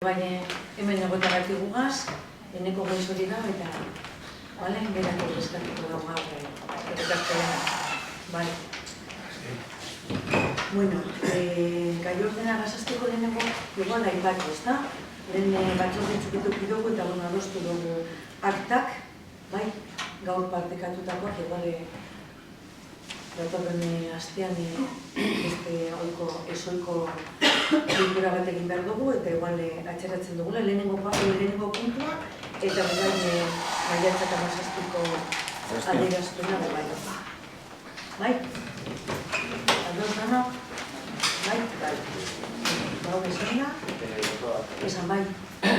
Baina hemen egotagatik gugaz, eneko goiz hori da, eta berak eskatuko dago gaur. Bueno, gai ordena gazazteko lehenengo, igual aipatu, ezta? Lehen batzorde txuketuk dugu eta adostu dugu aktak, gaur partekatutakoak, igual datorren astean ezoiko bilkura bat egin behar dugu, eta igual atxeratzen dugula, lehenengo puntua, eta begain maiatzak 17ko adieraztuna bebaino. Bai? Ados danok? Bai? Bau bezala? Esan bai?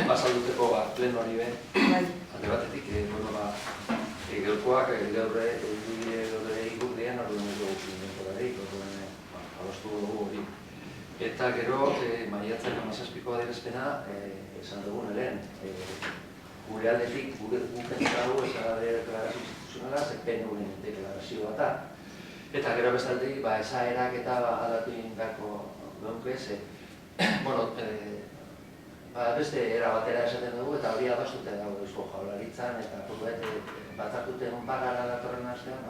Basalduteko pleno hori be, alde batetik, gaurkoak gaurre igurdean orduan ez dugu zineko orduan adostu dugu hori. Eta gero, maiatzak 17ko adierazpena esan dugun eren. Gure aldetik, guk entzagu esan deklarazio instituzionala, PNUren deklarazio bat da. Eta gero bestaldetik, esaerak eta aldatu egin beharko geunke, beste era batera esaten dugu eta hori adostute dago Eusko Jaurlaritzan eta batzartuten bagara datorren astean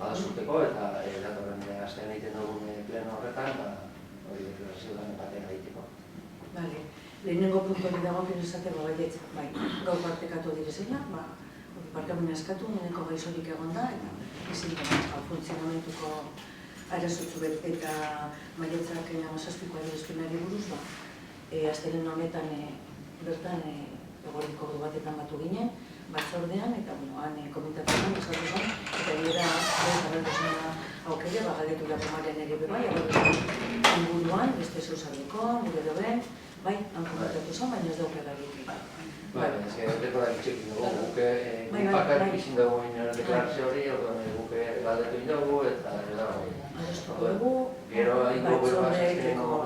adostuteko eta datorren astean egiten dugun pleno horretan hori deklarazio den batera egiteko. Lehenengo puntu hori dago esateko gaur partekatu direzela, parkamena eskatu, neneko gaizorik egon da eta ezin funtzionamentuko arazotzu bet eta maiatzak 17ko adierazpenari buruz, astelen honetan bertan egoriko ordu batetan batu ginen, batzordean, eta han komentatuan, eta nire abertasuna aukere, galdetu lakomaren ere bebai, inguruan, beste zeusaldeko, nire doben, han komentatu zen, baina ez daukagarik. Ez que dekorak itxekin dugu, guke bakarrik izin dugu deklarazio hori, guke galdetu egin dugu, eta gero ingo gero azizten dugu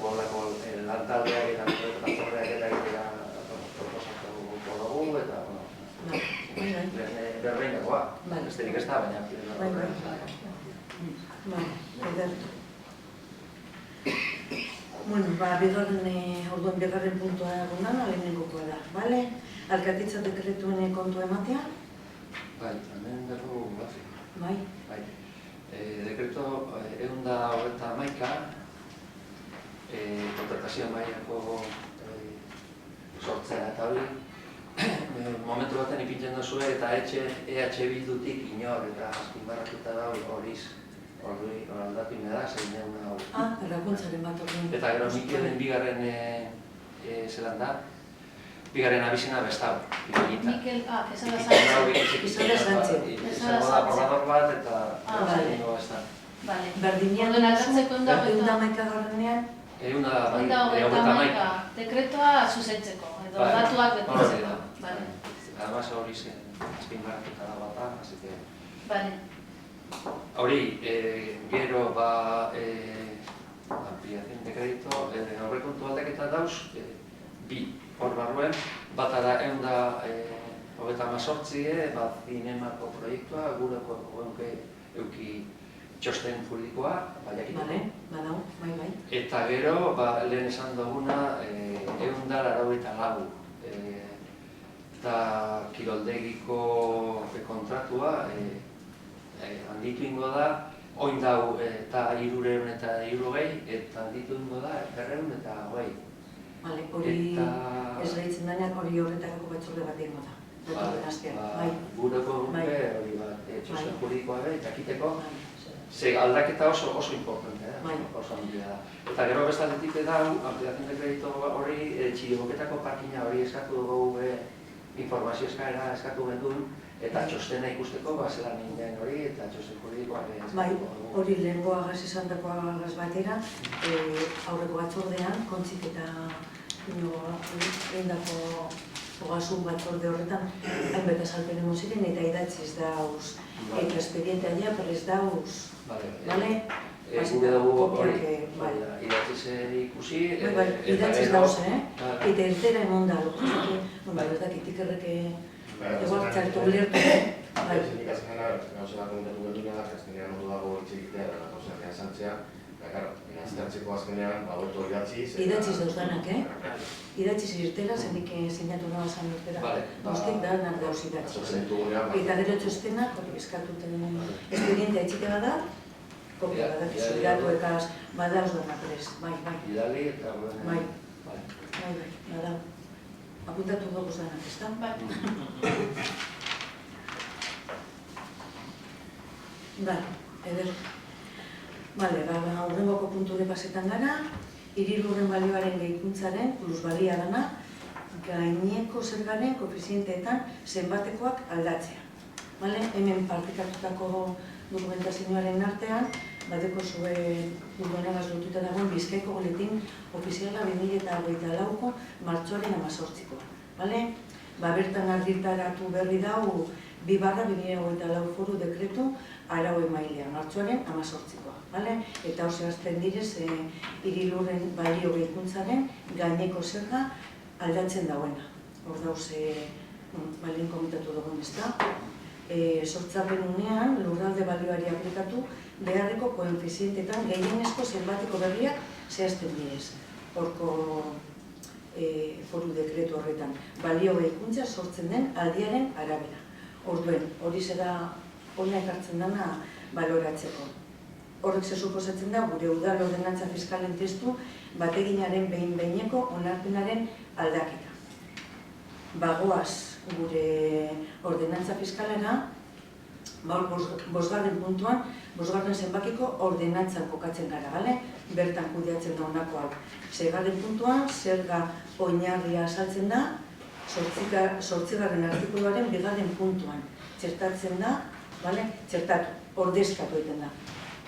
horrelako lantaldeak eta batzordeak eta egitea proposatuko dugu eta berbeinakoa, besterik ez da, baina bigarren puntua egunan, lehenengokoa da, bale? Alkatitza dekretuen kontua ematea? Hemen dugu batzi. Bai? Dekreto 191 kontratazio mailako sortzea eta hori momentu baten ipintzen duzue eta EH Bildutik inor eta azpimarratuta da horiz aldatu inda da, zein egun hau. Errakuntzaren bat horren. Eta gero Mikelen bigarren zelan da, bigarren abizena bestau. Mikel, Kesala Sánchez. Kesala Sánchez. Izango da probador bat eta zengo ez da. Berdinean, eundamaika garrenean, Eunda dekretoa zuzentzeko, edo datuak betetzeko. Además hori zen azpimarratuta da bat da, así que... Hori, gero ampliación de crédito, aurrekontu aldaketa dauz, bi hor barruen, bata da 138, zinemako proiektua, gureko euki txosten juridikoa, badau, bai. Eta gero, lehen esan duguna, 184. Eta kiroldegiko kontratua handitu ingo da, oin dau eta 300 eta 300, eta handitu ingo da 200 eta 20. Hori ez lehitzen denean hori horretarako batzorde bat egingo da. Gureko guke hori bat, txosten juridikoa eta ekiteko, aldaketa oso importantea da, oso handia da. Eta gero bestaldetik da, ampliación de crédito hori, txiriboketako parkina hori eskatu dugu informazio eskaera eskatu gendun, eta txostena ikusteko, zelan egin hori, eta txosten juridikoa eskatu dugu. Hori lehenko agaz izan dako agaz batera, aurreko batzordean, kontzik eta egindako ogasun batzorde horretan, hainbat azalpen emon ziren, eta idatziz dauz, eta espedientea prez dauz. Gure dugu hori, idatziz ikusi, idatziz dauz, eta ertera emon da, berdak itikerreke eguak txartu lertu. Nik azkena, gauzela komentatu gelduna da, gaztenean ondo dago itxegitea, gauzela esantzea, Aztertzeko azkenean, haueto idatziz... Idatziz dauzdanak, Idatziz irtela, zenik sinatu nahi zan irtela. Guztik da, nahi dauz idatziz. Eta gero txostenak, hori eskatuten espedientea etxite bada, kopia badak izolidatu ekaz badauz danak prez, bai. Idali eta... Bai, badau. Apuntatu dugu zanak, ez da? Bai. Eder. Bale, aurrengoko punture pasetan gara, hirilurren balioaren gehikuntzaren plusbalia dana, gaineko zergaren koefizienteetan zenbatekoak aldatzea. Hemen partekatutako dokumentazioaren artean, badeko zuen urbanagaz lotuta dagoen Bizkaiko boletin ofiziala 2024ko martxoaren 18koa. Bertan argitaratu berri dau 2/2024 foru dekretu arau emailea, martxoaren 18koa. Eta hor zehazten direz, hirilurren balio gehikuntzaren gaineko zerga aldatzen dauena. Hor dauz, balien komentatu dugun ez da. Sortzapen unean, lurralde balioari aplikatu beharreko koefizientetan gehienezko zenbateko berriak zehazten direz. Horko foru dekretu horretan, balio gehikuntza sortzen den aldiaren arabera. Orduen, hori zera hona ekartzen dena baloratzeko. Horrek ze suposatzen da, gure udal ordenantza fiskalen testu bateginaren behin-behineko onarpenaren aldaketa. Bagoaz gure ordenantza fiskalena, bosgarren puntuan, bosgarren zenbakiko ordenantzan kokatzen gara, bertan kudeatzen da honakoak. Seigarren puntuan, zerga oinarria azaltzen da, 8. artikuluaren 2. puntuan. Txertatzen da, txertatu, ordezkatu egiten da.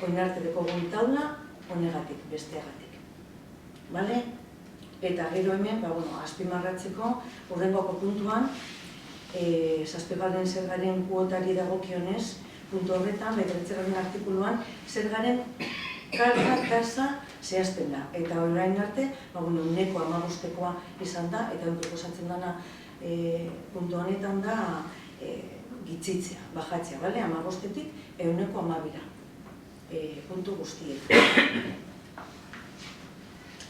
Oinarteko taula, honegatik, besteagatik. Eta gero hemen, azpimarratzeko, urrengoko puntuan, 7. zergaren kuotari dagokionez, puntu horretan, 9. artikuluan, zergaren karga tasa zehazten da. Eta orain arte, uneko 15koa izan da, eta proposatzen dena puntu honetan da gitzitzea, bajatzea, 15etik 12 puntu guztiek.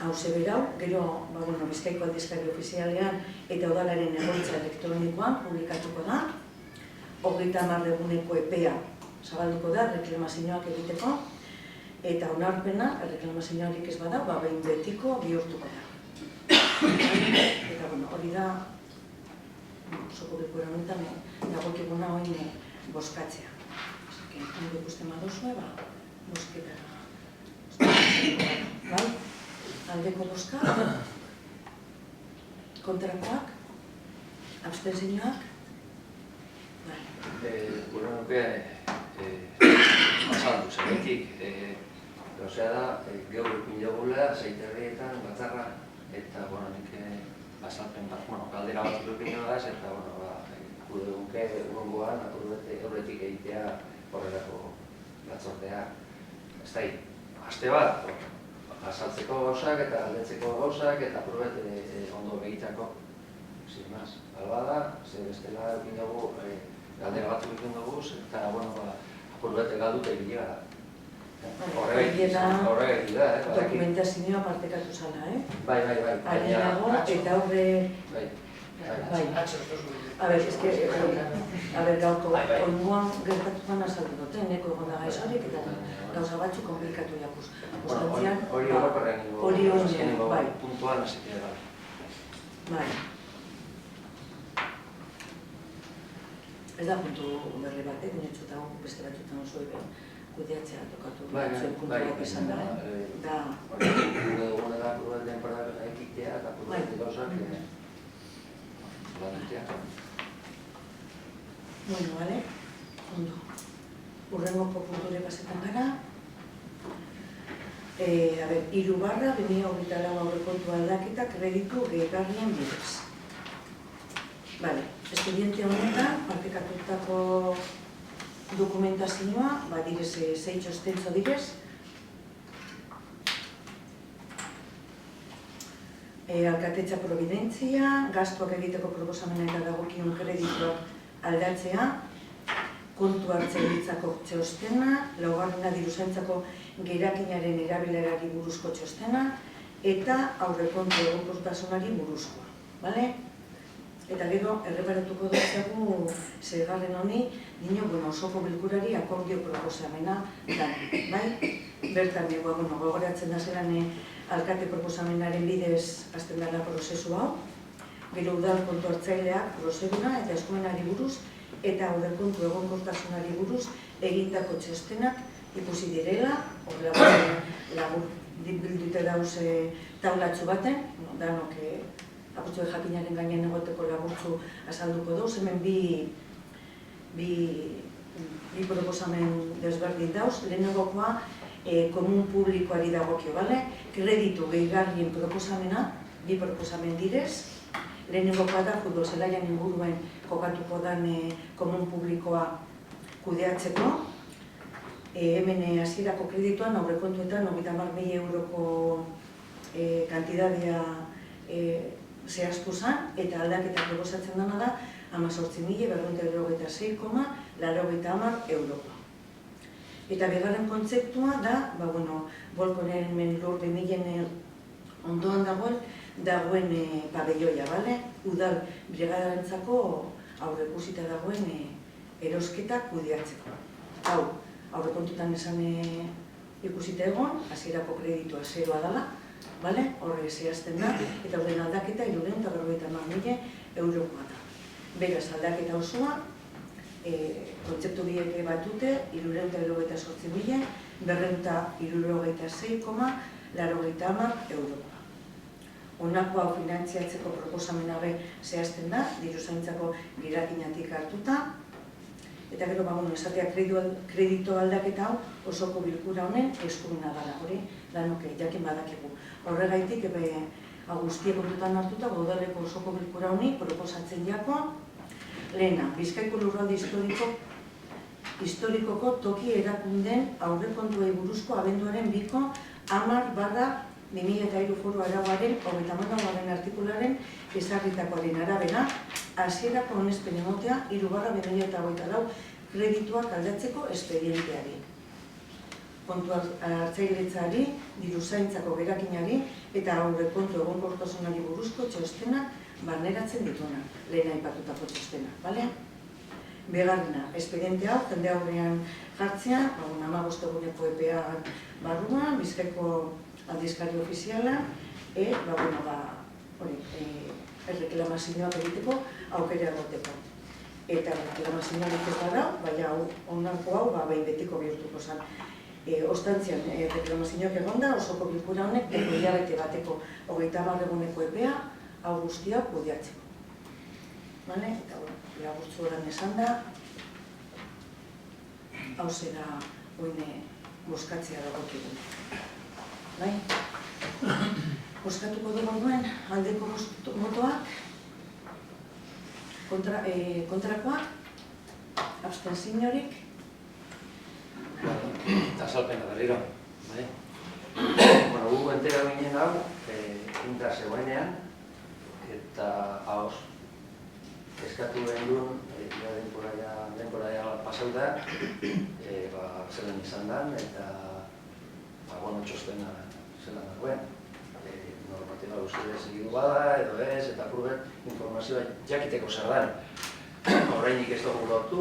Hau zeberau, gero Bizkaiko aldizkari ofizialean eta udalaren egoitza elektronikoan publikatuko da. 30 eguneko epea zabalduko da reklamazioak egiteko, eta onarpena, reklamazioarik ez bada, behin betiko bihurtuko da. Eta hori da, soko bilkura honetan dagokiguna oin bozkatzea. Hori ikusten baduzue, bosketara. Aldeko boska, kontrakoak, abstentzioak. Gure nuke, azaldu, zenetik, gauzea da, geur ipin jogula, zeiterrietan, batzarra, eta, nik azalpen bat, kaldera bat ipin jogaz, eta, gure nuke, urungoan, aurretik egitea horrelako batzordea. Ez da, aste bat, azaltzeko gauzak eta aldetzeko gauzak eta probet ondo begitako. Sin más, albada, ze bestela egin dugu, galdera bat egin dugu, eta, probet galdute egin gara. Horregaitik da, dokumentazioa partekatu zala, Bai. Arenago, eta horre... Bai. Gauko, onduan gertatuan azaldu dute, neko egon da gaizorik, eta gauza batzu komplikatu jakuz. Hori horrekorrean ningu, bai. Puntuan azikera da. Bai. Ez da puntu berri bat, dinetxu eta beste batzutan oso ebe kudeatzea tokatu zuen puntu bat izan da. Gure dugune da, gure denpora ekitea eta gure gauzak Bueno, vale? Ondo. Urrengoko punture pasetan gara. 3/2024 aurrekontu aldaketa kreditu gehigarrien bidez. Vale, espediente honetan, partekatutako dokumentazioa, direz 6 txostentzo direz. Alkatetza providentzia, gastuak egiteko proposamena eta dagokion kredituak aldatzea, kontu hartzailetzako txostena, laugarrena diruzaintzako gerakinaren erabilerari buruzko txostena, eta aurrekontu egonkortasunari buruzkoa. Bale? Eta gero, erreparatuko dutzagu seigarren honi, osoko bilkurari akordio proposamena da. Bai? Bertan, gogoratzen da zelan alkate proposamenaren bidez hasten dela prozesu hau, gero udal kontu hartzaileak prozedura eta eskumenari buruz, eta aurrekontu egonkortasunari buruz egindako txostenak ikusi direla, lagur bildute dauz taulatxo baten, danok apurtzu jakinaren gainen egoteko laburtzu azalduko dauz, hemen bi proposamen desberdin dauz, lehenagokoa komun publikoari dagokio, bale? Kreditu gehigarrien proposamena, bi proposamen direz, lehenengokoa da futbol zelaian inguruen kokatuko den komun publikoa kudeatzeko, hemen hasierako kredituan aurrekontuetan 30.000 euroko kantidadea zehaztu zen, eta aldaketa proposatzen dena da 18.486,80 euroko. Eta bigarren kontzeptua da, Bolkonen lur 2000 ondoan dagoen pabelloia, bale? Udal brigadarentzako aurreikusita dagoen erosketa kudeatzeko. Hau, aurrekontutan esan ikusita egon, hasierako kreditua zeroa dela, horre zehazten da, eta horren aldaketa 350.000 eurokoa da. Beraz, aldaketa osoa, kontzeptu biek batute, 368.266,80 eurokoa. Honako hau finantziatzeko proposamena be zehazten da, diruzaintzako girakinatik hartuta, eta gero, esatea kredito aldaketa hau osoko bilkura honen eskumena dela, hori, lanok jakin badakigu. Horregaitik, guztiek kontutan hartuta, udaleko osoko bilkura honi proposatzen jako, lehena, Bizkaiko lurralde historikoko toki erakundeen aurrekontuei buruzko abenduaren 2/10/2003 foru arauaren 34. artikularen ezarritakoaren arabera, hasierako onespen emotea 3/2024 kredituak aldatzeko espedienteari. Kontu hartzailetzari, diruzaintzako gerakinari eta aurrekontu egonkortasunari buruzko txostena barneratzen dituna, lehen aipatutako txostena, bale? Bigarrena, espediente hau, jende aurrean jartzea, 15 eguneko EPA barruan, Bizkaiko aldizkari ofiziala, erreklamazioak egiteko aukera egoteko. Eta reklamazioak ez badau, baina onarko hau, behin betiko bihurtuko zen. Ostantzian, reklamazioak egonda, osoko bilkura honek, hilabete bateko 30 eguneko EPA, hau guztia kudeatzeko. Eta laburtzu horan esan da, hau zera oine bozkatzea dagokigu. Bozkatuko dugu duen aldeko botoak, kontrakoak, abstentziorik. Eta salpena berriro. Gu entera ginen hau, inda zegoenean, eta hauz, eskatu behar duen, denbora pasau da, zelan izan dan, eta txostena zelan dagoen. Normativa guztiak segidu bada, edo ez, eta purbet informazioa jakiteko zer dan. Horreinik ez dugu lortu.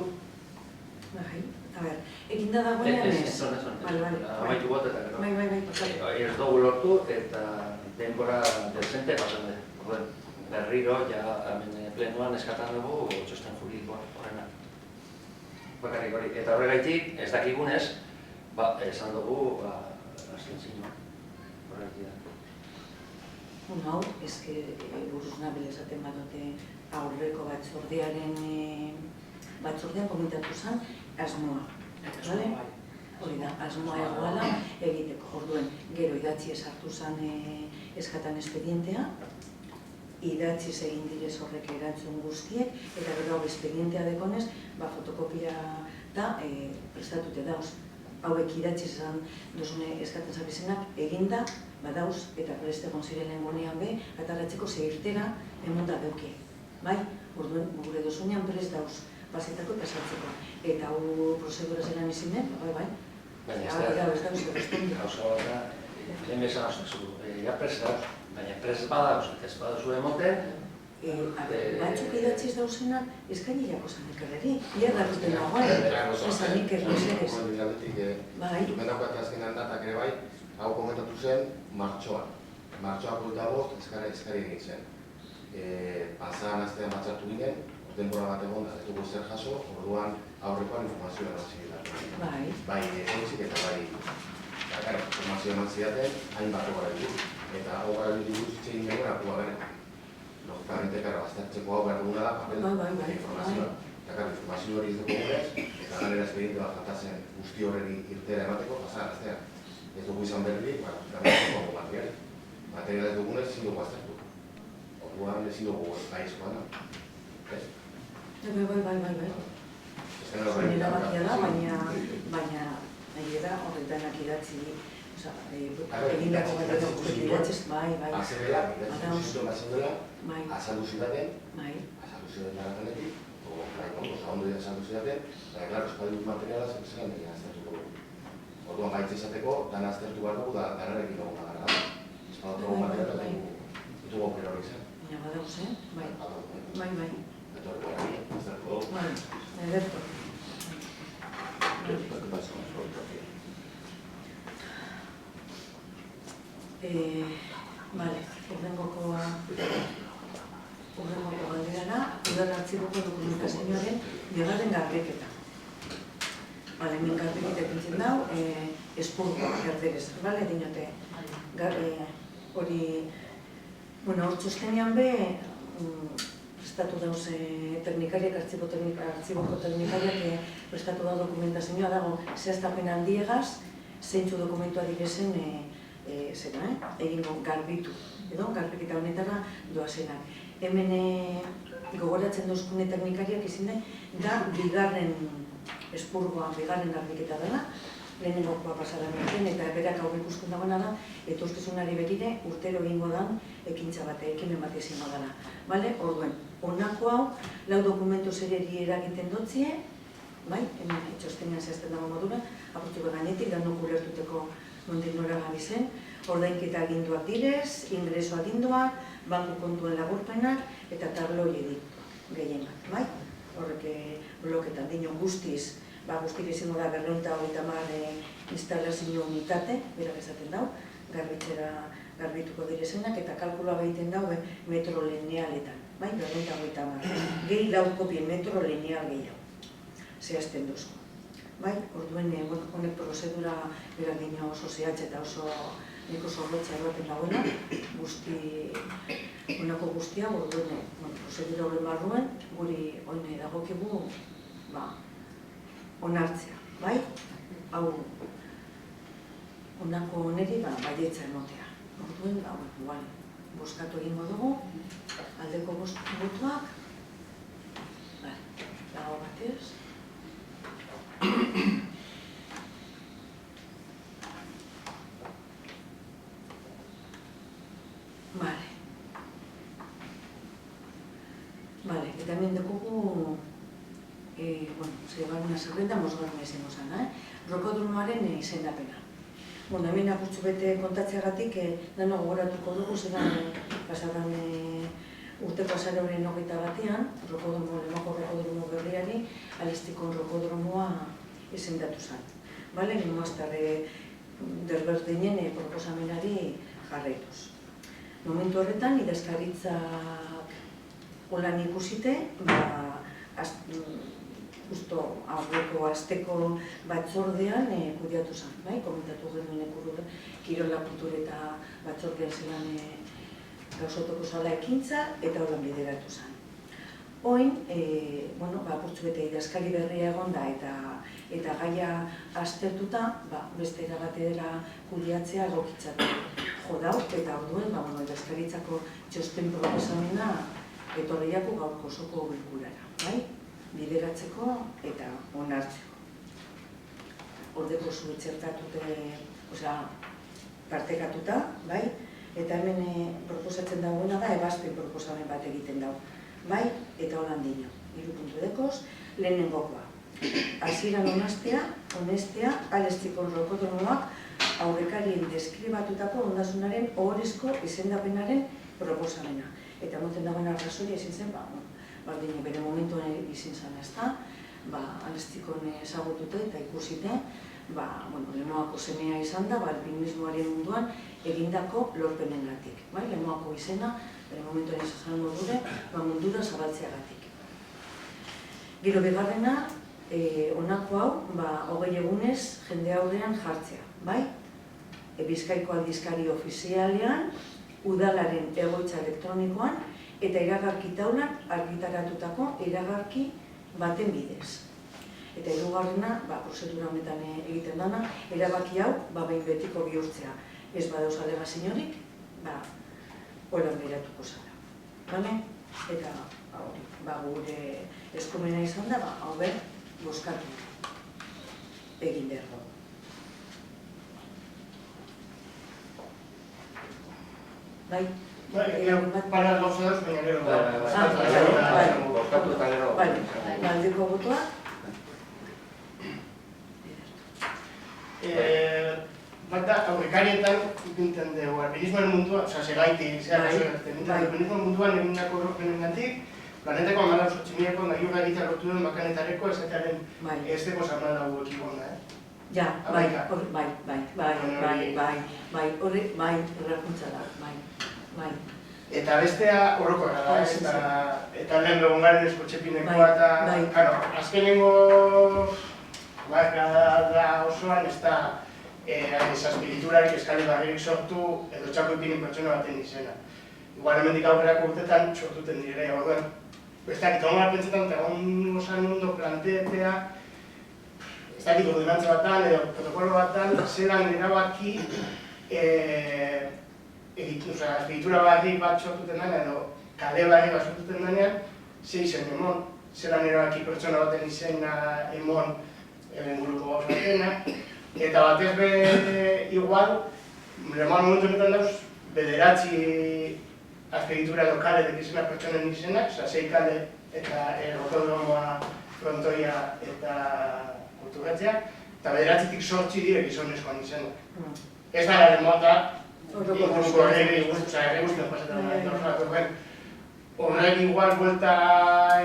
Eginda dagoenean ez? Ez, amaitu got eta gero. Ez dugu lortu eta denbora dezente pasan da. Berriro, plenoan eskatan dugu txosten juridikoa horrena. Bakarrik hori. Eta horregaitik, ez dakigunez, esan dugu abstentzioa. Horregaitik da. Hau, ezke buruz nabil esaten badote aurreko batzordean komentatu zen asmoa. Hori da, asmoa egoala egiteko. Orduen, gero idatzi esartu zen eskatan espedientea, idatziz egin direz horrek erantzun guztiek, eta gero hau espedientea dekonez, fotokopia da prestatute dauz. Hauek idatziz esan duzune eskaten zabizenak eginda, badauz, eta preste gonzirelen gonean be, atarratzeko zehirtera emonda deuke. Orduen, gure dozunean prest dauz bazitako eta sartzeko. Eta hau prozedura zelan izinen, bai. Baina ez da gauza bat da, lehen bezan haustazu, ja prest dauz, baina prest badauz, eta ez badauz emoten, batzuk idatziz dauzenak, eskainilako zanekarreri, ia garruten dagoen, esan iker mesedez. Bai. Dumendakoak azkenan datak ere bai, hau komentatu zen martxoan. Martxoak dago eskari egin zen. Pasan astean batzartu ginen, denbora bat egon da, ez dugu zer jaso, orduan aurrekoan informazioa eman ziren. Bai. Bai, egoitzik eta bai, informazioa eman zidaten, hainbat gara ditu. Eta hau gara ditu zitzen ginen hartu garen. Logikamente, aztertzeko hau behar duguna da, papel informazioa. Eta informazio hori ez dugu gurez, eta ganera espediente bat jatazen guzti horreri irtera emateko, pasan astean. Ez dugu izan berri, gaineratzeko material. Material ez dugunez, ezin dugu aztertu. Orduan ezin dugu gaizkoa da. Bai. Zuen erabakia da, baina nahi da horretanak idatzi, egindako bat idatziz, bai. Azerela, idatzi zuzituen azaldu zidaten, garatanetik, ondo azaldu zidaten, eta, klaro, espaldi dut materiala zelan egin aztertuko dugu. Orduan gaitz izateko, dana aztertu behar dugu, da danarekin dugu magara da. Espaldu dugu materiala, dugu aukera hori zen. Baina badago zen, bai. Eta hori gara, aztertuko dugu. Ederto. Horrengoko galderana, udal artziboko dokumentazioaren bigarren garbiketa. Hemen garbiketa ekintzen dau, espurgoa gerderez, dinote. Hori, hor txostenean be, prestatu dauz teknikariak, artziboko teknikariak prestatu dau dokumentazioa dago zehaztapen handiegaz, zeintzu dokumentua direzen egingo garbitu, edo garbiketa honetara doazenak. Hemen gogoratzen duzkune teknikariak izin da bigarren espurgoa, bigarren garbiketa dela, lehenengokoa pasaran egiten, eta berak aurre ikusten dagoena da, etorkizunari begire urtero egingo dan ekintza bate, ekimen bat izango dela. Orduen, honako hau, lau dokumentu zereri eragiten dotzie, hemen txostenean zehazten dago modura, apurtuko gainetik, danok ulertuteko nondik nora gabi zen, ordainketa aginduak direz, ingreso aginduak, banku kontuen laburpenak, eta tabloiedi gehienak, Horrek bloketan dino guztiz, guztira izango da 230 instalazio unitate, berak esaten dau, garbituko direzenak, eta kalkula behiten dau metro linealetan, 230. Gehi laukopien metro lineal gehiago, zehazten duzko. Orduen, honek prozedura berak dino oso zehatz eta oso niko zorrotza eroaten dagoena, honako guztia, orduen, prozedura horren barruen, guri hone dagokigu onartzea, hau honako honeri baietza emotea. Orduen, boskatu egingo dugu, aldeko botuak, dago batez. Eta hemen dugu, zegoen zerrenda mozgarren izango zen, rokodromoaren izendapena. Hemen apurtzu bete kontatzeagatik, dano gogoratuko dugu, zelan pasaran urteko azaroren 21-an, lemako rokodromo berriari, Alistikon rokodromoa izendatu zen. Moaztarre desberdinen proposamenari jarraituz. Momentu horretan, idazkaritzak holan ikusite, justo aurreko asteko batzordean kudeatu zen, komentatu genuen Kirola Kultur eta batzordean zelan gauzotoko zala ekintza eta holan bideratu zen. Oin, apurtzu bete idazkari berria egon da eta gaia aztertuta, beste erabatera kudeatzea egokitzatu jo dau, eta orduen, idazkaritzako txosten proposamena etorriako gaurko osoko bilkurara, bideratzeko eta onartzeko. Ordeko zu txertatute, partekatuta, eta hemen proposatzen dagoena da ebazpen proposamen bat egiten dago, eta holan dino. puntu lehenengokoa. Hasieran honestea, alestikon rokotomoak aurrekarien deskribatutako ondasunaren ohorezko izendapenaren proposamena. Eta moten dagoen arrazoria ezin zen, bardine bere momentuan izin zen ezta, alestikon ezagututa eta ikusite, Lemoako semea izan da, alpinismoaren munduan egindako lorpenengatik. Lemoako izena, bere momentuan izan modure, mundura zabaltzeagatik. Gero bigarrena, honako hau, 20 egunez jende aurrean jartzea, bai? Bizkaiko aldizkari ofizialean, udalaren egoitza elektronikoan eta iragarki taulan argitaratutako iragarki baten bidez. Eta hirugarrena, prozedura honetan egiten dana, erabaki hau behin betiko bihurtzea. Ez badauz alegaziorik, holan beratuko zara. Bale? Eta gure eskumena izan da, hau bozkatu egin behar dugu. Bai? Para gauza dauz, baina gero. Bozkatu eta gero. Aldeko botoa? Bata, aurrekarietan ipintzen dugu, alpinismoen mundua, segaitik, alpinismoen munduan egindako erropenengatik, planetako 18.000ko nahiurra egitea lortu duen bakanetareko esatearen esteko 14 egon da, Ja, bai, errakuntza da, Eta bestea orokorra da, eta lehen begon garen eskotxepinekoa eta, azkenengo da osoan ez da espiriturak eskale barririk sortu edo txako ipinin pertsona baten izena. Igual hemendik aurrerako urtetan sortuten dire, orduan. Besteak eta hongar pentsetan eta hon osan ondo planteetea, ez dakit ordenantza batan edo protokolo batan, zelan erabaki espiritura barri bat sortuten denean edo kale barri bat sortuten denean, ze izen emon, zelan erabaki pertsona baten izena emon guruko gauz batena, eta batez be igual, lemoan momentu honetan dauz, bederatzi azpiritura edo kale dekizena pertsonen izenak, 6 kale eta errotodomoa, frontoia eta kulturratzea, eta bederatzitik 8 dire gizonezkoan izenak. Ez da lemoa da, inguruko erre guztien pasetan da, horrek igual buelta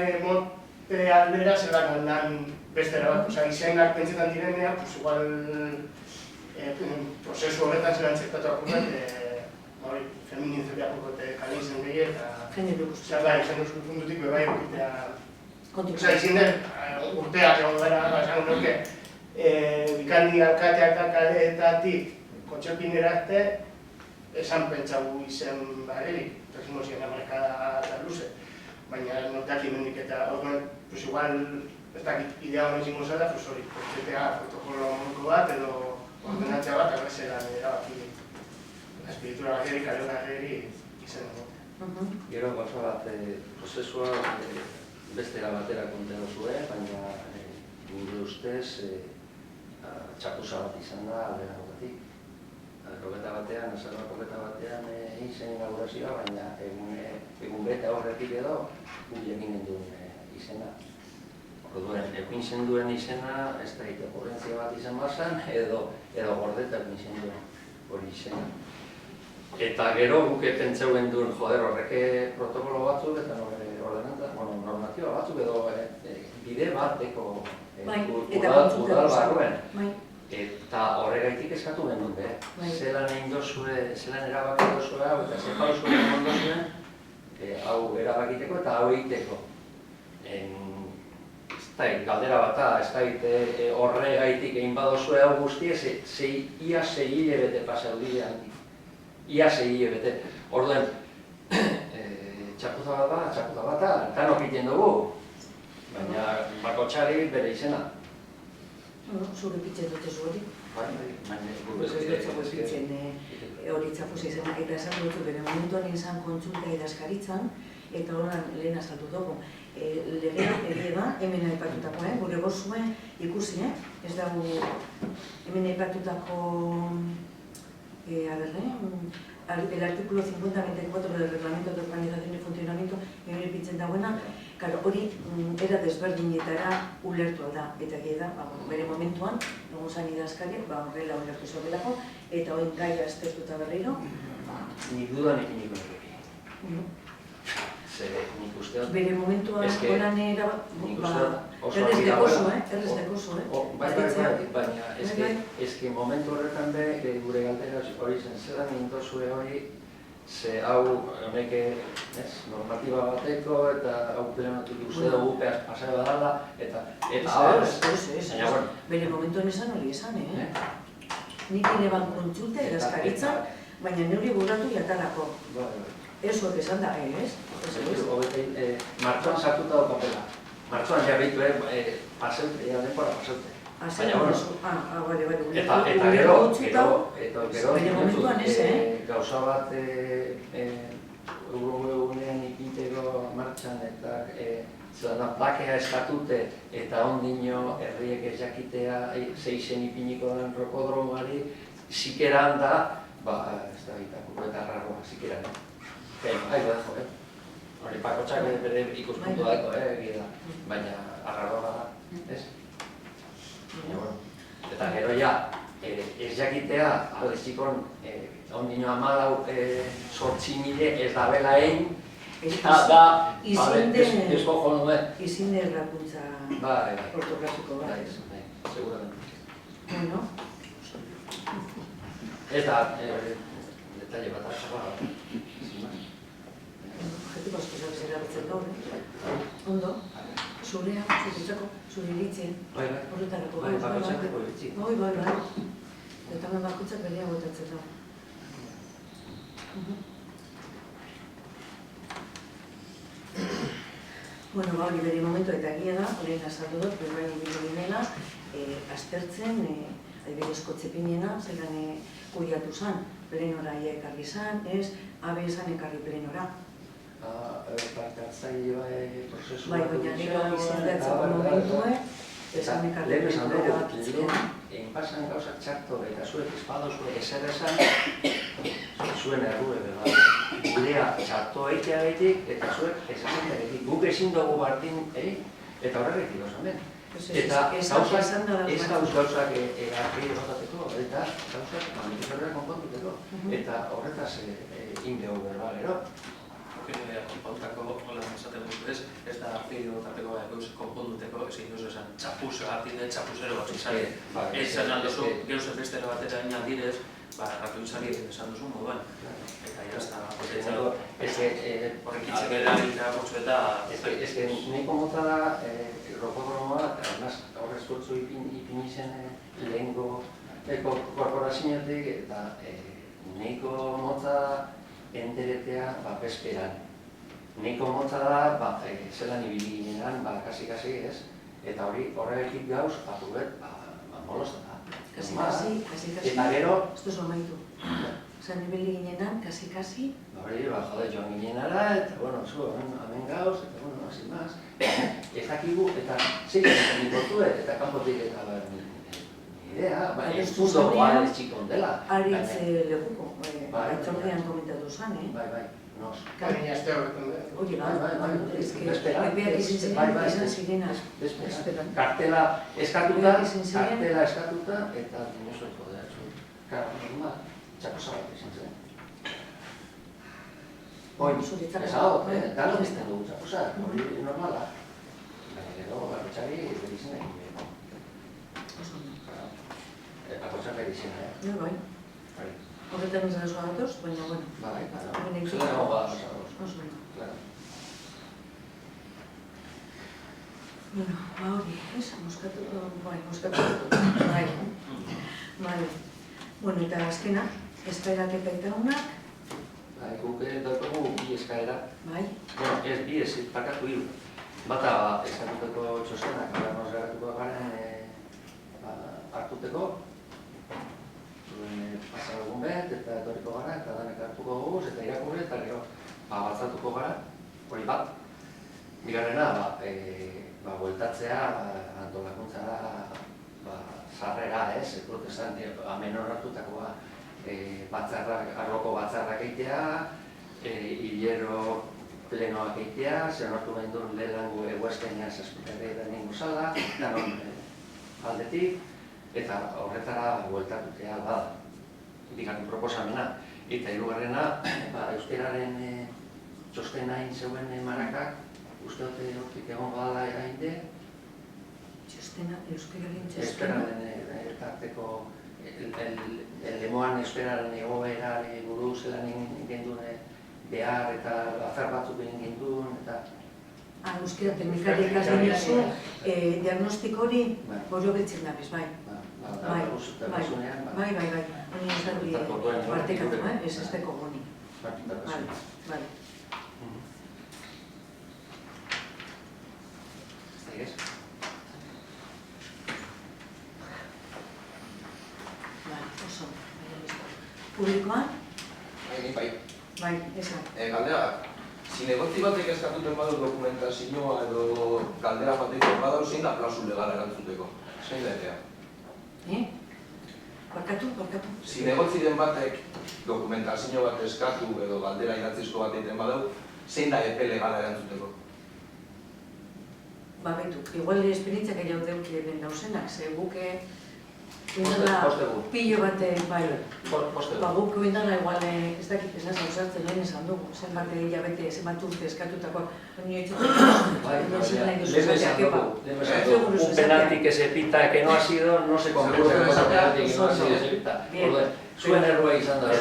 emote aldera zelan lan beste erabat, izenak pentsetan direnean, igual prozesu horretan zelan txertatu apurat, feminizioa apurat kale izen gehi eta genero puntutik bebai egitea. Izin den, urteak egon gara, esango nuke, bikandi alkateak eta kaleetatik kotxepinera arte, esan pentsagu izen barerik, transmozien amarkada da luze, baina notak imendik eta horren, igual, ez dakit idea honen zingo zela, hori, portzetea protokolo monko bat edo ordenatzea bat, agrezelan erabaki espiritura bagerik, kale bagerik izen dugu. Gero gauza bat, prozesua beste batera kontenu zuen, baina gure ustez txapuza bat izan da aldera horretik. Rogeta batean, azarroak rogeta batean izen inaugurazioa, baina egun bete horretik edo gure egin duen izena. Orduan, egin zen duen izena, ez da okurrentzia bat izan bazan, edo gordetak izen duen hori izena. Eta gero guk pentseuen duen, horreke protokolo batzuk eta normatioa batzuk edo bide bateko udal barruen. Eta horregaitik eskatu genuen, zelan egin dozue, zelan erabaki dozue hau eta ze pausua egin dozuen hau erabakiteko eta hau egiteko. Galdera bata, ez da horregaitik egin badozue hau guztia, ia 6 hilabete pasau direan. Ia 6 hilabete. Orduen, txapuza bat, tanok egiten dugu, baina bakotxari bere izena. Zure pitzen dute zuhori. Pitzen hori txapuz izena, eta esan dut bere momentuan izan kontsulta idazkaritzan, eta horan lehen azaltu dugu. Legea da, hemen aipatutako, gure gozuen ikusi, ez dago hemen aipatutako, el artículo 50-24 del Reglamento de Organización y Funcionamiento, en el irekitzen dagoena, hori era desberdinetara ulertu alda, eta gira da, bere momentuan, egon zan idazkariak, horrela ulertu zabelako, eta hori gaia aztertuta berriro. Nik dudan ipiniko nire. Zer, nik usteot... Bere momentuan horan era... Errez dekoso, Baina, eski momentu horretan be, gure galdera hori zen, zelan nintozue hori, ze hau honeke normatiba bateko eta hau plenotik uste dugu pasai badala, eta hau ez. Bere momentuan esan hori esan, nik ineban kontzulte edazkaritzan, baina neuri burratu jatalako. Esuak esan da, ez? Martxoan sartuta do papela. Martxoan jarritu, paseute, denbora paseute. Eta gero, gauza bat egunean ipinteko martxan eta plakea eskatute eta ondino herriek ez jakitea zeizen ipiniko den rokodromoari zikeran da, ez da bitako eta arraroa zikeran. Aiko dejo, hori pakotxak bere ikuspuntu dago, baina arraroa da, ez? Eta gero ja, ez jakitea, aldezikon, ondino 14.000 ez da bela egin, eta da, ez gojo nuen. Izin de errakuntza ortografiko bat. Seguramente. Bueno. Eta, detalle bat arxaba, objetibo asko zerabitzen gaur, ondo, zurea, zuretzako, zure iritzien, horretarako gaur. Bakotzako iritzi. Bai. Eta bakotzak berea botatzen da. Bueno, hori bere momentu eta egia da, horrein azaldu dut, berbain ibili ginela, aztertzen, adibidezko tzepinena, zelan kudiatu zen, plenora ekarri zen, ez, abe esan ekarri plenora. Parte hartzaile prozesu bat baina nire izendatzeko momentue, esan ekarri plenora bat itzikena. Enpasan gauzak txarto eta zuek espadozue ezer esan, zuen errue beba. Gurea txarto eitea gaitik eta zuek esan gaitik. Guk ezin dugu bartin, eta horregatik osamen. Eta gauzak egarri osateko, eta gauzak manifestadora konpontuteko. Eta horretaz indegu berba gero. Konpautako hola esateko ez, ez da artideo tarteko gauz konponduteko, ezin duzu esan txapuza, artide txapuzero bat izan. Ez esan duzu, geuzen bestera batera inaldidez, rakoizari esan duzu moduan. Eta jazta, horrek itzekera egitea botzu eta... Ez que nahiko mota da, rokodromoa, horrez gotzu ipini zen lehenko korporazioetik, eta nahiko mota enteretea bezperan. Nahiko motza da, zelan ibili ginean, kasi-kasi ez, eta hori horregatik gauz, batuet, molosta da. Kasi-kasi, eta gero... Ez duzu amaitu. Zan ibili ginean, kasi-kasi... Hori, jode, joan ginenara, eta, bueno, zu, hemen gauz, eta, bueno, sin más. Ez dakigu, eta zein nikotuet, eta kanpotik eta idea, ez duzu guan ez txikon dela. Aritz lekuko, aitzordean komentatu zan, Bai, nos. Baina ez da horretan da. Oye, bai, beak izan zirena. Kartela eskatuta, eta dinosueko da, normal, txakosa bat izan zen. Oin, ez hau, gano bizten dugu txakosa, hori normala. Baina gero, bakotxari, berizena egin. Bakotxak berizena, Bai. Horretan izan oso gatoz, baina, bueno. Bai, zela nago bat oso. Bueno, hori, ez, moskatu, bai. Vale. Bueno, eta azkena, eskaerak eta itaunak. Bai, guk daukagu bi eskaera. Bai. Bueno, ez bi ez, pakatu hiru. Bata eskatuteko txostenak, nos garatuko garen hartuteko. Pasar egun bet, eta etorriko gara, eta danek hartuko goguz, eta irakurri, eta gero batzatuko gara, hori bat. Bigarrena, bueltatzea, antolakuntzara, sarrera, ez, protestan, amenor hartutakoa, arroko batzarrak egitea, hilero plenoak egitea, zer nortu behin duen lehenango eguaztenean zazpikare denengo zala, danon aldetik, eta horretara bueltatutea bada, bigarren proposamena. Eta hirugarrena, euskararen txostena egin zeuen marakak, uste dute hortik egon bada erainde? Txostena, euskararen txostena? Euskararen tarteko, lemoan euskararen egoerari buruz zelan egin duen behar eta afer batzuk egin genduen, eta... Euskara teknikariak azden duzu, diagnostiko hori hori hobetzen dabiz, bai. Bai, honi ez da hori partekatu, ez ez deko honi. Bai. Ez? Bai, oso, publikoan? Bai. Bai, esan. Galdera, zinegotzi batek eskatuten badu dokumentazioa edo galdera batek badu zein da plazu legala erantzuteko? Zein da epea? Barkatu? Zinegotzi den batek dokumentazio bat eskatu edo galdera idatzizko bat egiten badu, zein da epe legala erantzuteko? Betu, igual esperientzia gehiago deuk den dauzenak, ze guke pillo bat, bai, guk oindala igual ez dakit ez nasa usartzen lehen esan dugu, zenbat hilabete, zenbat urte eskatutako nio un penalti que se pita que no ha sido, no se concluye con esa penalti que no ha sido se pita. Zuen errua izan da.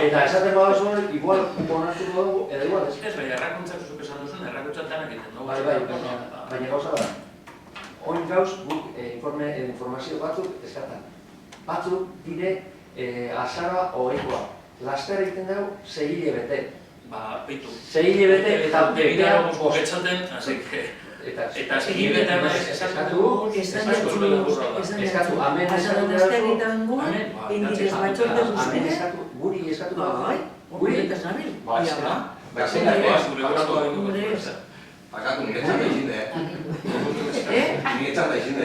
Eta esaten bada zuen, igual onartu dugu, edo igual ez. Ez, baina errakuntzak zuzuk esan duzun, errakuntzak danak egiten dugu. Baina gauza da. Oin gauz, guk informazio batzuk eskatan. Batzuk dire azara hogeikoa. Laster egiten dugu 6 hilabete. Pitu. 6 hilabete eta bidea guketzaten, así que... Eta hilabete emaiz eskatu, eskatu, amen guri eskatu guri Akatu, niretzat da izin, Niretzat da izin,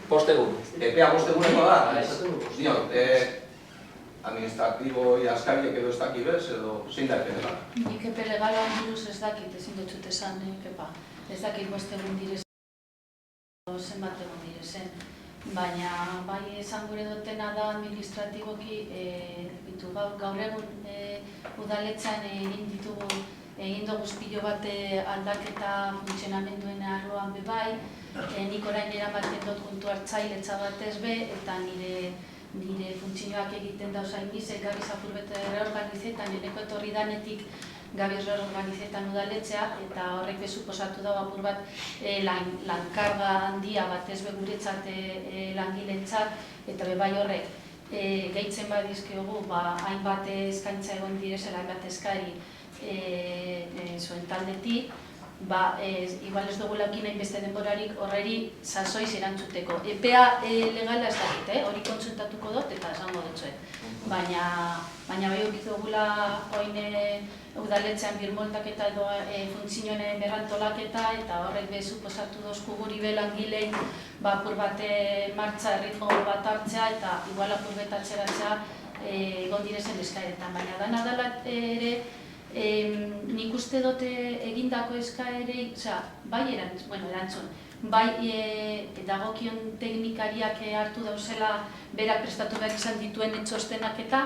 Postegun. Epea posteguneko da? Diot, administratibo askariek edo ez daki bez, edo zein da epe legala? Nik epe legala buruz ez dakit, ezin dutxut esan, kepa. Ez dakit postegun direzen, zenbat egon direzen. Baina, bai esan gure dutena da administratiboki, gaur egun udaletzan egin dugu pilo bat aldaketa funtzionamenduen arloan bebai, nik orain eramaten dut kontu hartzailetza batez be, eta nire funtzioak egiten dauzain gizek gabiz apurbete reorganizetan, eneko etorri danetik gabiz reorganizetan udaletzea, eta horrek besuposatu dago apur bat lankarga handia batez be guretzat langilentzat, eta bebai horrek gehitzen badizkiogu, hainbat eskaintza egon direzela, hainbat eskari zuen taldetik, igual ez dugu laukin hainbeste denborarik horreri sasoiz erantzuteko. Epea legala ez dakit, hori kontsultatuko dut eta esango dutzuet. Baina bai hori dugula oin udaletzean birmoltaketa edo funtzioen berrantolaketa eta horrek besuposatu dozku guri belangilein apur bat martxa erritmo bat hartzea eta igual apur bet atzeratzea egon direzen eskaeretan. Baina dana dela ere nik uste dute egindako eskaerei, bai erantzun, bai dagokion teknikariak hartu dauzela berak prestatu behar izan dituen txostenak eta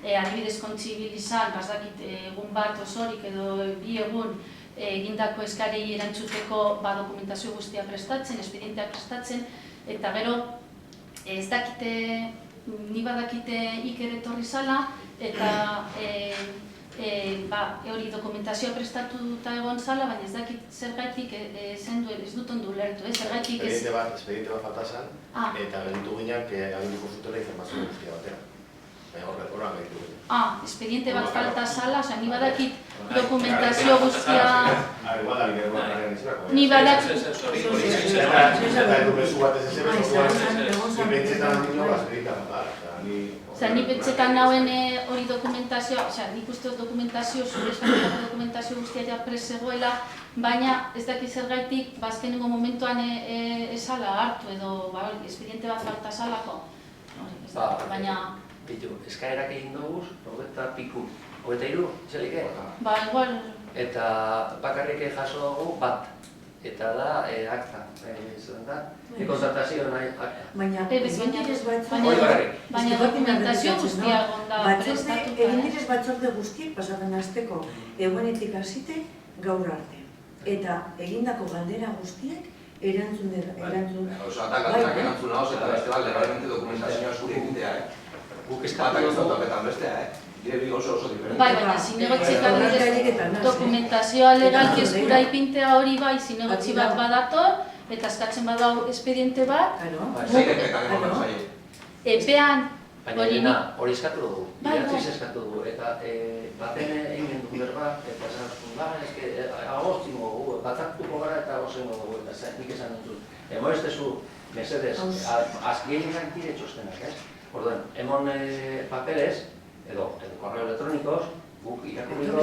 adibidez kontzibilizan, bazdakit egun bat osorik edo bi egun egindako eskarei erantzuteko dokumentazio guztia prestatzen, espedienteak prestatzen, eta gero ez dakite, ni badakite Iker etorri zala, eta hori dokumentazioa prestatuta egon zala, baina ez dakit zergaitik ez dut ondo ulertu, zergaitik ez... Espediente bat falta zan, eta gelditu gineak aginduko zutela informazio guztia batera. Horra gehitu ginen. Espediente bat falta zala, ni badakit dokumentazio guztia... Igual da bide guardarean izanako. Ni badakit... Eta edu bezu bat ez ni pentsetan nino bazperita matar. Ni pentsetan nauen hori dokumentazioa, nik uste dokumentazio, zure eskatutako dokumentazio guztia presegoela, baina ez dakit zergaitik azkenengo momentuan esala hartu edo espediente bat falta salako. hori, ez da, baina... Bitu, eskaerak egin dugu, 23, txelike? Ba, igual... Eta bakarrik jaso dugu bat, eta da akta, kontratazio nahi akta. Baina, egin direz baina dokumentazio guztia gonda prestatuta. Egin direz batzorde guztiek pasatzen azteko egunetik hasite gaur arte. Eta egindako galdera guztiek erantzun... Oso, atak erantzun nahoz eta beste bat legalmente dokumentazioa zure egitea, Guk eskatu topetan bestea, Dire oso diferente. Bai, baina zinegotzi bat dokumentazioa legalki eskura ipintea hori bai, zinegotzi bat badator, eta eskatzen badau espediente bat. Epean hori eskatu dugu, idatziz eskatu dugu, eta baten egin dugu berba, eta esan agostingo dugu, batzaktuko gara eta agostengo dugu, eta nik esan dut. Emoestezu, mesedez, gehienak dire txostenak, Orduan, emon papeles, edo korreo elektronikos, guk irakurriko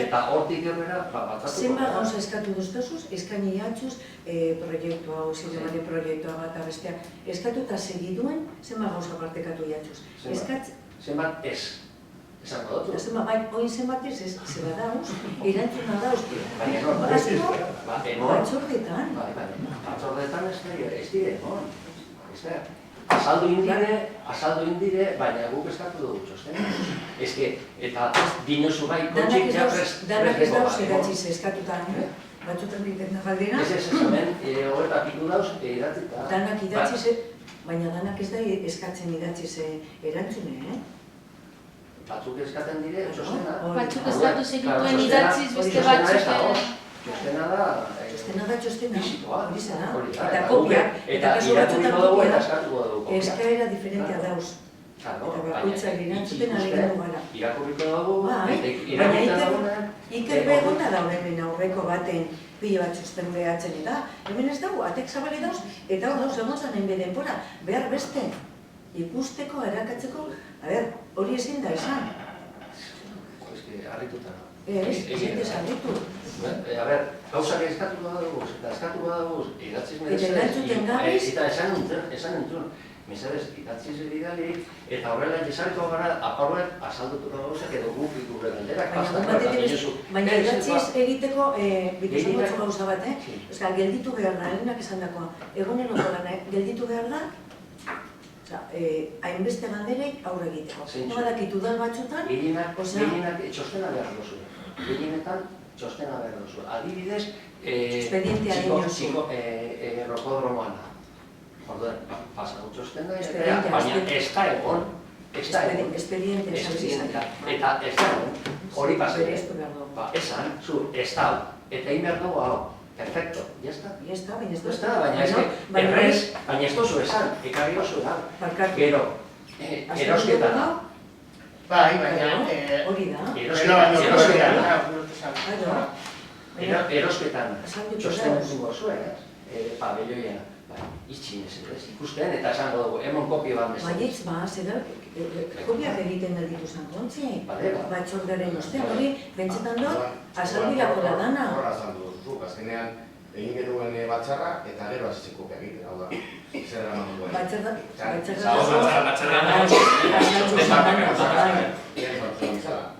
eta hortik gerbera batzatuko. Zenba gauza eskatu duztozuz, eskaini jatzuz, proiektua, zinebane proiektua bat abestea, eskatu eta segiduen, zenba gauza partekatu jatzuz. Zenbat ez, esan dut. Zenba, bai, oin zenbat ez, zeba dauz, erantzuna dauz. Baina, batzordetan. Batzordetan ez dire, Azaldu indire, baina guk eskatu dugu txosten. Eta dinosu bai kotxik ja prest. Danak ez dauz edatziz eskatutan, batzutan ditena galdera. Ez hemen, horreta piku dauz idatzita. Danak idatziz, baina danak ez da eskatzen idatziz erantzune, Batzuk eskaten dire txostena. Batzuk eskatu segituen idatziz beste batzuk. Txostena da txostena, hori zena. Eta Eta kopia, eta irakurriko dugu eta eskatuko dugu kopia. Eskaera diferentea dauz. Eta bakoitza erantzuten alegin gara. Irakurriko dugu, baina Iker begona da hemen aurreko baten pilo bat txosten behatzen eta hemen ez dago, atek zabale dauz, eta hor dauz egon zanen bedenpora, behar beste ikusteko, erakatzeko, hori ezin da esan. Arrituta. Ez arritu. Gauzak eskatu badago, eta eskatu badago, idatziz Eta erantzuten gabiz? Eta esan entzun. Mesedez, idatziz bidali, eta horrela jesariko gara, aparuet, azaldutuko gauzak edo guk gure galderak. Baina idatziz egiteko, bituzun gotzu gauza bat, gelditu behar da, Elenak esan dakoa, egonen okolan, gelditu behar da, hainbeste galderei aurre egiteko. No badakitu dal batzutan, gehienak txostena behar duzu. Gehienetan txostena behar duzu. Adibidez, rokodromoan da. Orduan, pasago txostena, baina ez da egon. Espediente. Eta ez da egon. Hori pasere. Esan, ez da hau. Eta egin behar dugu hau. Perfecto, ya está. Baina ez dozu esan, ekarri oso da. Gero, erosketan. Bai, baina... Hori da. Erosketan, txosten dugu zuen, pabelloia, itxinez, ikusten, eta esango dugu, emon kopio bat bezala. Baietz, zera, kopiak egiten gelditu zankontzi. Batzordaren ostean, hori, bentsetan dut, azalbilako la dana. Horra azaldu duzu, azkenean, egin genuen batzarra, eta gero hasitzen kopiak egiten, hau da, zer eraman duen.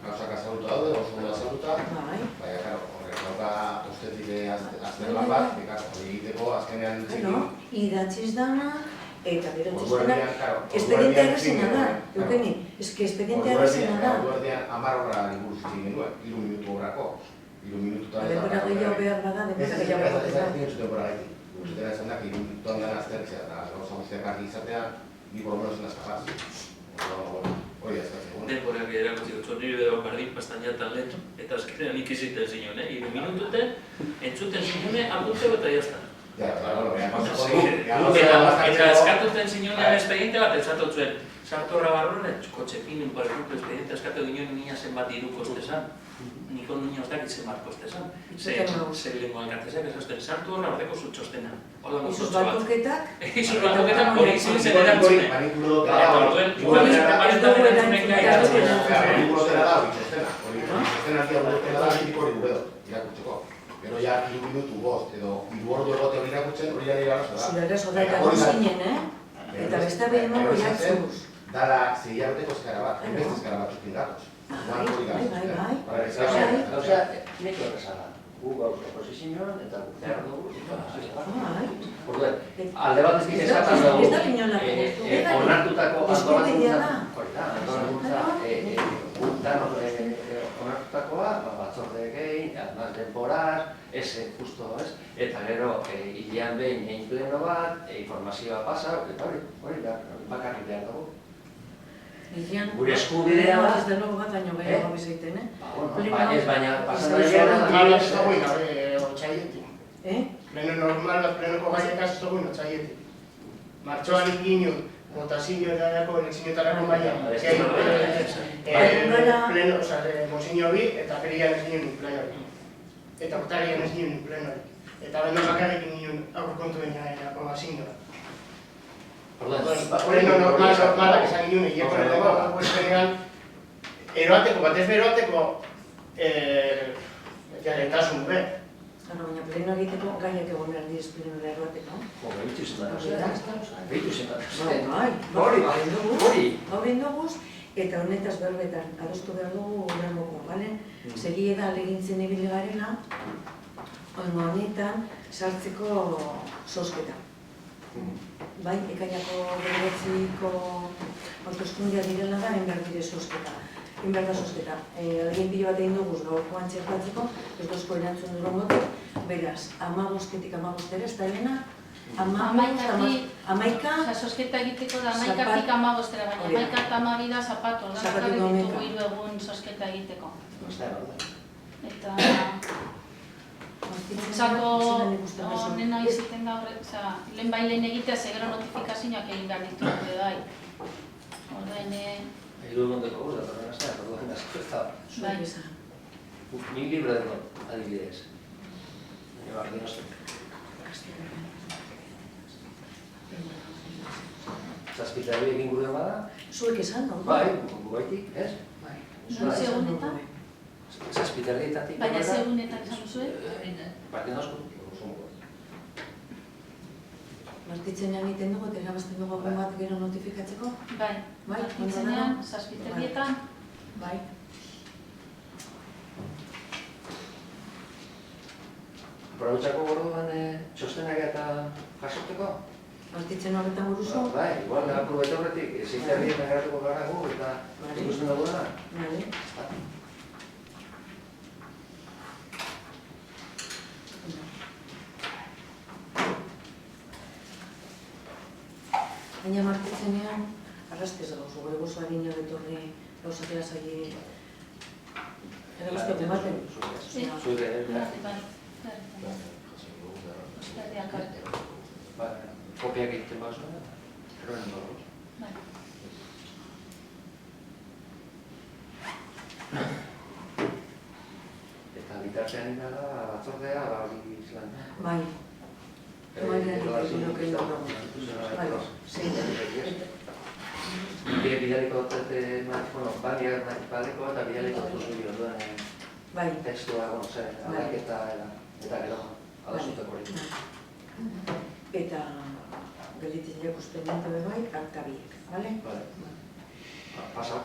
Gauzak azalduta daude, oso ondo azalduta, baina, karo, horrek dauka ustetik azterlan bat, hori egiteko azkenean txekin. Idatziz dana, eta gero txostenak, espedientea errezena da, Eugeni, espedientea errezena da. Orduan 10 horra buruz egin genuen, 3 minutu horrako. 3 minututan ez da. Denbora gehiago behar bada, denbora gehiago behar da. Ez da denbora gaitik. Guztera esan da, 3 minutuan dena aztertzea, eta gauza guztiak argi izatea, bi por lo menos en las capaz. Hori azkatzen. Denborak erakutsi dut, nire bero bardin pastainatan lehen, eta azkenean ikiziten zinon, 3 minututen, entzuten zinone, apunte eta jazta. Eta eskatuten zinonean espediente bat, esatu zuen, sartu horra barronen, kotxekin, espediente eskatu ginen nina zenbat diru kostesan. Niko nina ez dakit zenbat kostesan. Zer lenguan gatzezak, esazten, sartu horra horreko zutxostena. Izuz balkozketak? Izuz balkozketak, hori izin zen erantzune. Eta orduen, igual esaten baretan erantzunen gai erantzuna. Manipulotera da, bitxostena. Bitxostena zia bulotena da, bitiko hori guredo, irakurtzeko. Gero ja, 3 minutu bost, edo 3 ordu egote hori irakurtzen, hori jari garazo da. Zure eraso da, eta guztinen, Eta beste behin nago jartzuz. Dala 6 hilabeteko eskara bat, beste eskara batzukin gatoz. Gauza, nik horrezala. Gu gauz oposizioan eta behar dugu. Orduen, alde bat ezkin eskatzen dugu. Onartutako onartutakoa, batzordeek egin, además denboraz, ese justo, ez? Eta gero, hilean behin egin pleno bat, informazioa pasa, eta hori bakarrik behar dugu. Gure eskubidea da. Ez da nugu bat baino gehiago bizaiten, Baina, pasan da Normal bat ez dagoen gabe otxaietik. Pleno normal bat, plenoko gaiak ez dagoen otxaietik. Martxoan ikinu, botazioetarako, elekzioetarako maia. Mozino bi eta perian ez ginen plenori. Eta otarian ez ginen plenori. Eta bendo bakarrik ginen aurkontuen aprobazioa. Pleno normalak esan ginen egiten dugu, eroateko, batez beroateko jarretasun be. Baina pleno egiteko gaiak egon behar direz plenora eroateko. Behitu zen bat. Hori indoguz, eta honetaz berbetan adostu behar dugu urrengoko, bale? Segie da alegintzen ibili garena, honetan sartzeko sosketa. Bai, ekainako bederetziko autoskundia direla da, enbehar dire sosketa. Enbehar da sosketa. Alegin pilo bat egin duguz gaurkoan txertatzeko, ez dozko erantzun durongotik, beraz, 15-etik 15 ez da helena, 11, sosketa egiteko da 11-etik 15, baina 11 eta 12 da zapatu, ordan jarri ditugu 3 egun sosketa egiteko. Eta... Zako honena iziten da horrek, lehen bailen egitea zegero notifikazioak egin behar ditu gure bai. Ordain... Hiru egondeko guz, eta horren aztea, orduan asko ez da. Zuek izan. Nik libro dut, adibidez. Baina barri nostek. Zazpitari egin gure bada? Zuek izan, no? Bai, gugaitik, ez? Bai. Zegunetan? Zazpiterrietatik. Baina zegunetan izan duzue? Barri nosko. Martitzenean egiten dugu, eta erabazten dugu egun bat gero notifikatzeko? Bai, martitzenean, zazpiterrietan. Bai. Aprobetxako gorduan txostenak eta jasoteko? Martitzen horretan buruzu? Bai, igual aprobetxe horretik, ziterrien ageratuko gara gu eta ikusten duguna. Bale. Baina martitzenean, arrastez gauzu, gure gozo harina betorri gauzak lasai eragozteko baten. Zuek kopiak egiten bat zuen, eroen dagoz. Eta bitartean indala batzordea, hori izan. Bai. Bidaliko eta bidaliko duzu orduan tekstua, aldaketa eta gero adazuteko hori. Eta gelitzen jakusten dintu bai, aktabiek, bale? Bale. Pasa.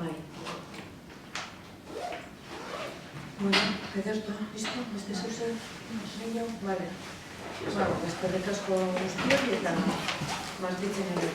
Bai. Bueno, edertu, listo? Beste zeuzen? Bale. Eskerrik asko guztiak eta martitzen ere.